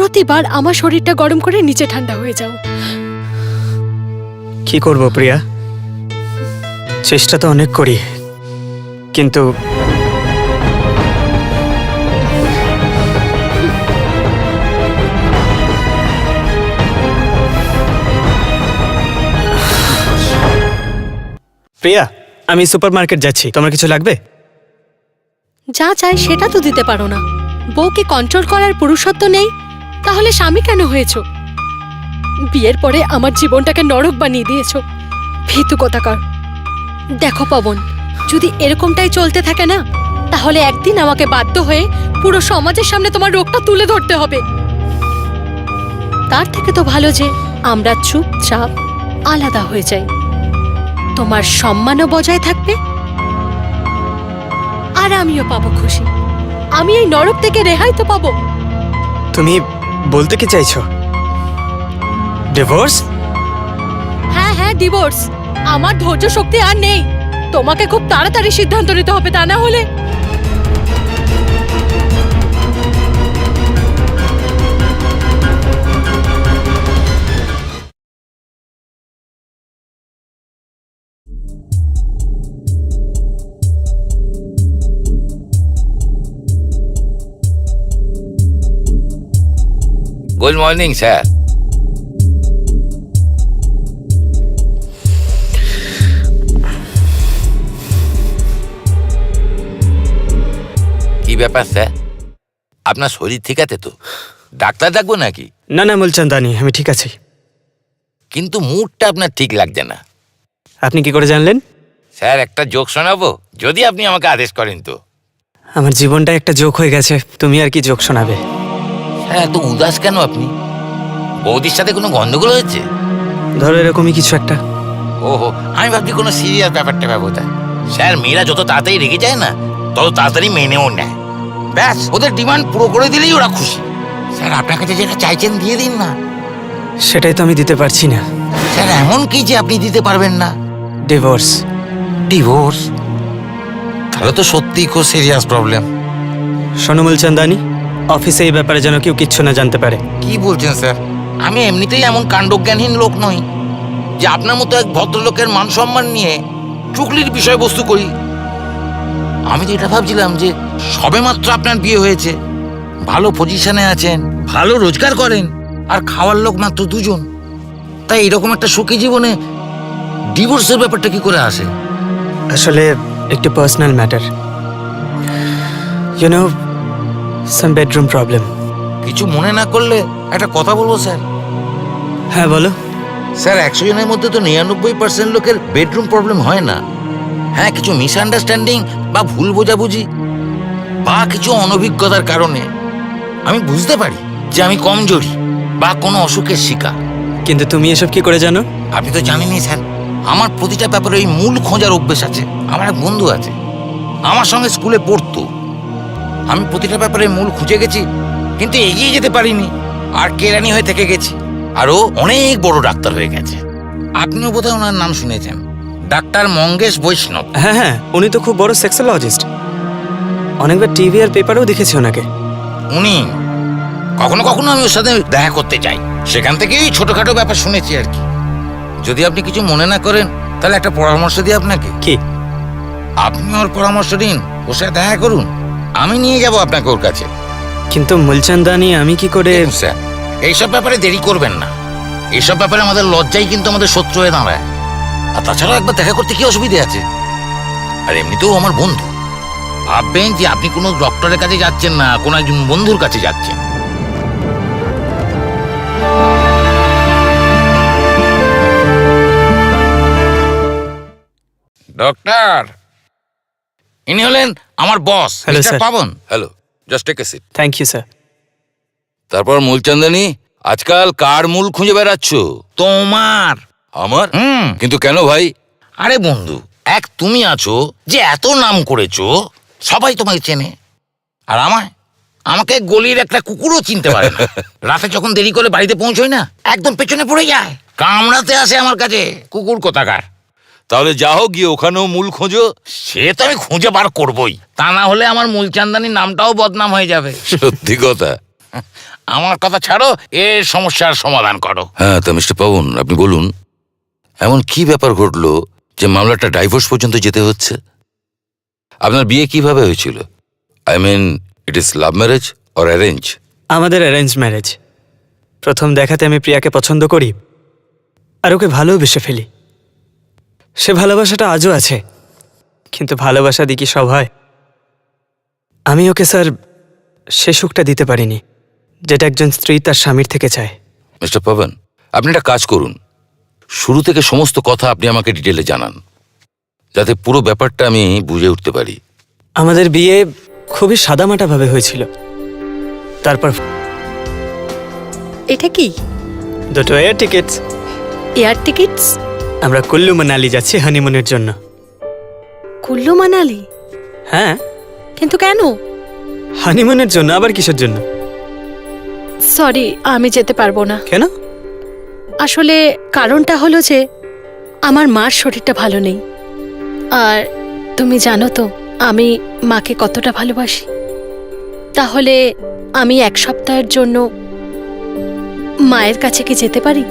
প্রতিবার আমার শরীরটা গরম করে নিচে ঠান্ডা হয়ে যাও। কি করব প্রিয়া, চেষ্টা তো অনেক করি, কিন্তু প্রিয়া, আমি সুপারমার্কেট যাচ্ছি, তোমার কিছু লাগবে? যা চাই সেটা তো দিতে পারো না। বউকে কন্ট্রোল করার পুরুষত্ব নেই, তাহলে স্বামী কেন হয়েছো? বিয়ের পরে আমার জীবনটাকে নরক বানিয়ে দিয়েছো, ভীতু কোথাকার। দেখো পবন, যদি এরকমটাই চলতে থাকে না, তাহলে একদিন আমাকে বাধ্য হয়ে পুরো সমাজের সামনে তোমার রোগটা তুলে ধরতে হবে। তার থেকে তো ভালো যে আমরা চুপচাপ আলাদা হয়ে যাই। তোমার সম্মানও বজায় থাকবে, আর আমিও পাবো খুশি। আমি এই নরক থেকে রেহাই তো পাবো। তুমি বলতে কি চাইছো? ডিভোর্স? হ্যাঁ হ্যাঁ, ডিভোর্স। আমার ধৈর্য শক্তি আর নেই। তোমাকে খুব তাড়াতাড়ি সিদ্ধান্ত নিতে হবে, তা না হলে গুড মর্নিং স্যার। কি ব্যাপার স্যার, আপনার শরীর ঠিক আছে তো? ডাক্তার ডাকবো নাকি? না না মুলচন্দানি, আমি ঠিক আছি। কিন্তু মুডটা আপনার ঠিক লাগছে না। আপনি কি করে জানলেন? স্যার, একটা জোক শোনাবো যদি আপনি আমাকে আদেশ করেন তো? আমার জীবনটা একটা জোক হয়ে গেছে, তুমি আর কি জোক শোনাবে? হ্যাঁ, এত উদাস কেন আপনি? বৌদির সাথে কোনো গন্ডগোল হয়েছে? ধরো এরকমই কিছু একটা। ওহো, আমি ভাবছি কোনো সিরিয়াস ব্যাপারটা ব্যবতা। স্যার, মেয়েরা যত তাড়াতাড়ি রেগে যায় না, তত তাড়াতাড়ি মেনেও নেয়। ব্যাস, ওদের ডিমান্ড পুরো করে দিলেই ওরা খুশি। স্যার, আপনার কাছে যেটা চাইছেন দিয়ে দিন না। সেটাই তো আমি দিতে পারছি না। স্যার, এমন কি যে আপনি দিতে পারবেন না? ডিভোর্স। ডিভোর্স? তাহলে তো সত্যিই খুব সিরিয়াস প্রবলেম। শোনো মুলচন্দানি, অফিসে এই ব্যাপারে যেন কেউ কিচ্ছু না জানতে পারে। কি বলছেন স্যার? আমি এমনিতেই এমন কাণ্ডজ্ঞানহীন লোক নই যে আপনার মতো এক ভদ্রলোকের মান সম্মান নিয়ে চুগলির বিষয়বস্তু করি। আমি তো এটা ভাবছিলাম যে সবেমাত্র আপনার বিয়ে হয়েছে, ভালো পজিশনে আছেন, ভালো রোজগার করেন, আর খাওয়ার লোক মাত্র দুজন। তাই এরকম একটা সুখী জীবনে ডিভোর্সের ব্যাপারটা কি করে আসে? আসলে একটু personal matter, you know, some bedroom problem. কিছু মনে না করলে একটা কথা বলবো স্যার? হ্যাঁ বলো। স্যার, 100 জনের মধ্যে তো 99% লোকের বেডরুম প্রবলেম হয় না। হ্যাঁ, কিছু মিসআন্ডারস্ট্যান্ডিং বা ভুল বোঝাবুঝি বা কিছু অনভিজ্ঞতার কারণে আমি বুঝতে পারি যে আমি কমজোরি বা কোনো অসুখের শিকার। কিন্তু তুমি এসব কি করে জানো? আপনি তো জানেনই স্যার, আমার প্রতিটা ব্যাপারে ওই মূল খোঁজার অভ্যেস আছে। আমার এক বন্ধু আছে, আমার সঙ্গে স্কুলে পড়তো। আমি প্রতিটা ব্যাপারে মূল খুঁজে গেছি, কিন্তু এগিয়ে যেতে পারিনি, আর কেরানি হয়ে থেকে গেছি। আরও অনেক বড় ডাক্তার হয়ে গেছে। আপনিও বোধহয় ওনার নাম শুনেছেন, ডাক্তার মঙ্গেশ বৈষ্ণব। হ্যাঁ হ্যাঁ, উনি তো খুব বড় সেক্সোলজিস্ট। অনেকবার টিভি আর পেপারেও দেখেছি ওনাকে। উনি কখনো কখনো আমি ওর সাথে দেখা করতে যাই, সেখান থেকেই ছোটখাটো ব্যাপার শুনেছি আর কি। যদি আপনি কিছু মনে না করেন, তাহলে একটা পরামর্শ দিই আপনাকে। কি? আপনি ওর পরামর্শ দিন, ওর সাথে দেখা করুন, আমি নিয়ে যাব আপনাকে ওর কাছে। কিন্তু মুলচন্দানি, আমি কি করে? দেখুন স্যার, এইসব ব্যাপারে দেরি করবেন না। এইসব ব্যাপারে আমাদের লজ্জাই কিন্তু আমাদের শত্রু হয়ে দাঁড়ায়। আর তাছাড়াও একবার দেখা করতে কি অসুবিধে আছে? আর এমনিতেও আমার বন্ধু। ভাববেন যে আপনি কোনো ডক্টরের কাছে যাচ্ছেন না, কোনো একজন বন্ধুর কাছে যাচ্ছেন। ডক্টর, ইনি হলেন আমার boss, Hello, mister sir. Pavan. Hello, just take a seat. Thank you sir. তারপর মূলচন্দানি, আজকাল কার মূল খুঁজে বেড়াচ্ছ? তোমার। আমার? কিন্তু কেন ভাই? আরে বন্ধু, এক তুমি আছো যে এত নাম করেছো, সবাই তোমাকে চেনে। আর আমাকে গলির একটা কুকুরও চিনতে পারে না। রাতে যখন দেরি করে বাড়িতে পৌঁছই না, একদম পেছনে পড়ে যায়, কামড়াতে আসে আমার কাছে, কুকুর কোথাকার। তাহলে যাও, গিয়ে ওখানেও মূল খোঁজো। সে তো আমি খুঁজে বার করবই, তা না হলে আমার মূলচান্দানির নামটাও বদনাম হয়ে যাবে। সত্যি কথা। আমার কথা ছাড়ো, এর সমস্যার সমাধান করো। হ্যাঁ, তা মিস্টার পাবন, আপনি বলুন, এমন কি ব্যাপার ঘটলো যে মামলাটা ডাইভোর্স পর্যন্ত যেতে হচ্ছে? আপনার বিয়ে কিভাবে হয়েছিল? I mean, it is love marriage or arrange? আমাদের অ্যারেঞ্জ ম্যারেজ। প্রথম দেখাতে আমি প্রিয়াকে পছন্দ করি আর ওকে ভালোবেসে ফেলি। সে ভালোবাসাটা আজও আছে, কিন্তু ভালোবাসা দিয়ে কি সব হয়? আমি ওকে স্যার সে সুখটা দিতে পারিনি যেটা একজন স্ত্রী তার স্বামীর থেকে চায়। মিস্টার পাবন, আপনি একটা কাজ করুন, শুরু থেকে সমস্ত কথা আপনি আমাকে ডিটেলে জানান, যাতে পুরো ব্যাপারটা আমি বুঝে উঠতে পারি। আমাদের বিয়ে খুবই সাদামাটাভাবে হয়েছিল। তারপর এটা কি? দুটো এয়ার টিকিটস। Air tickets? আমরা কুল্লু মানালি যাচ্ছি হানিমুনের জন্য। কুল্লু মানালি? হ্যাঁ, কিন্তু কেন? হানিমুনের জন্য। আবার কিসের জন্য? সরি, আমি যেতে পারবো না। কেন? আসলে কারণটা হলো যে আমার মার শরীরটা ভালো নেই, আর তুমি জানো তো আমি মাকে কতটা ভালোবাসি। তাহলে আমি 1 সপ্তাহের জন্য মায়ের কাছে কি যেতে পারি?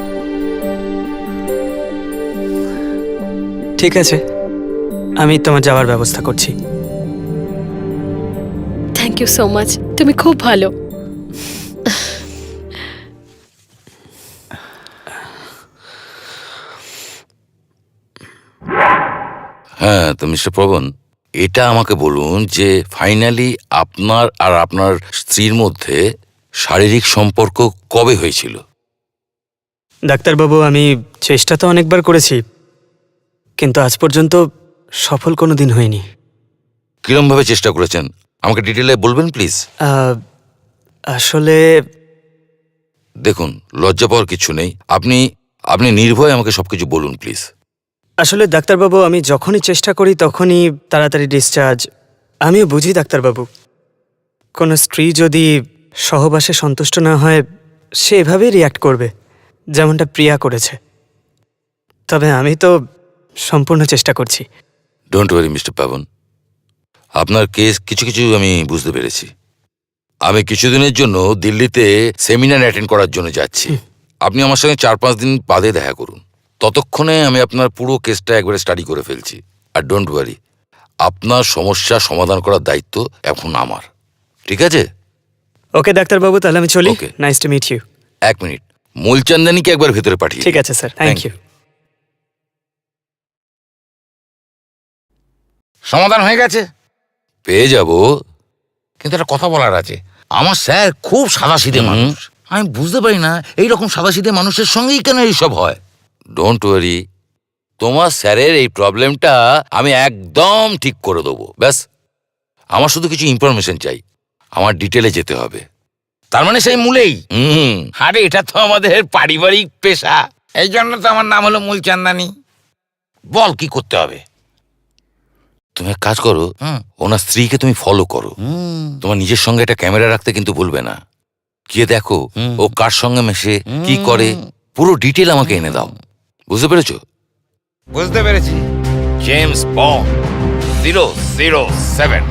ঠিক আছে, আমি তোমার যাওয়ার ব্যবস্থা করছি। থ্যাংক ইউ সো মাচ, তুমি খুব ভালো। হ্যাঁ, তো মিস্টার পবন, এটা আমাকে বলুন যে ফাইনালি আপনার আর আপনার স্ত্রীর মধ্যে শারীরিক সম্পর্ক কবে হয়েছিল? ডাক্তারবাবু, আমি চেষ্টা তো অনেকবার করেছি, কিন্তু আজ পর্যন্ত সফল কোনো দিন হয়নি। কিরমভাবে চেষ্টা করেছেন আমাকে ডিটেলে বলবেন প্লিজ? আসলে দেখুন, লজ্জা পাওয়ার কিছু নেই, আপনি আপনি নির্ভয়ে আমাকে সবকিছু বলুন প্লিজ। আসলে ডাক্তারবাবু, আমি যখনই চেষ্টা করি তখনই তাড়াতাড়ি ডিসচার্জ। আমিও বুঝি ডাক্তারবাবু, কোনো স্ত্রী যদি সহবাসে সন্তুষ্ট না হয় সে এভাবেই রিয়্যাক্ট করবে, যেমনটা প্রিয়া করেছে। তবে আমি তো সম্পূর্ণ চেষ্টা করছি। ডোন্ট ওয়ারি মিস্টার পাবন, আপনার কেস কিছু কিছু আমি বুঝতে পেরেছি। আমি কিছুদিনের জন্য দিল্লিতে সেমিনার অ্যাটেন্ড করার জন্য যাচ্ছি। আপনি আমার সঙ্গে 4-5 দিন বাদে দেখা করুন। ততক্ষণে আমি আপনার পুরো কেসটা একবারে স্টাডি করে ফেলছি। আর ডোন্ট ওয়ারি, আপনার সমস্যা সমাধান করার দায়িত্ব এখন আমার। ঠিক আছে? ওকে ডাক্তারবাবু, তাহলে আমি চলি। Okay. Nice to meet you. 1 minute, মূলচন্দানীকে একবার ভেতরে পাঠিয়ে ঠিক আছে স্যার, থ্যাংক ইউ। সমাধান হয়ে গেছে? পেয়ে যাব, কিন্তু একটা কথা বলার আছে। আমার স্যার খুব সাদাসিধে মানুষ, আমি বুঝতে পারি না এইরকম সাদাসিধে মানুষের সঙ্গেই কেন এইসব হয়। ডোন্ট ওয়ারি, তোমার স্যারের এই প্রবলেমটা আমি একদম ঠিক করে দেবো। ব্যাস, আমার শুধু কিছু ইনফরমেশন চাই, আমার ডিটেলে যেতে হবে। তার মানে সেই মূলেই। আরে এটা তো আমাদের পারিবারিক পেশা, এই জন্য তো আমার নাম হলো মূলচান্দানী। বল কি করতে হবে? তুমি এক কাজ করো, ওনার স্ত্রীকে তুমি ফলো করো। তোমার নিজের সঙ্গে একটা ক্যামেরা রাখতে কিন্তু ভুলবে না। গিয়ে দেখো ও কার সঙ্গে মেশে, কি করে, পুরো ডিটেল আমাকে এনে দাও। বুঝতে পেরেছো? বুঝতে পেরেছি। James bond 007।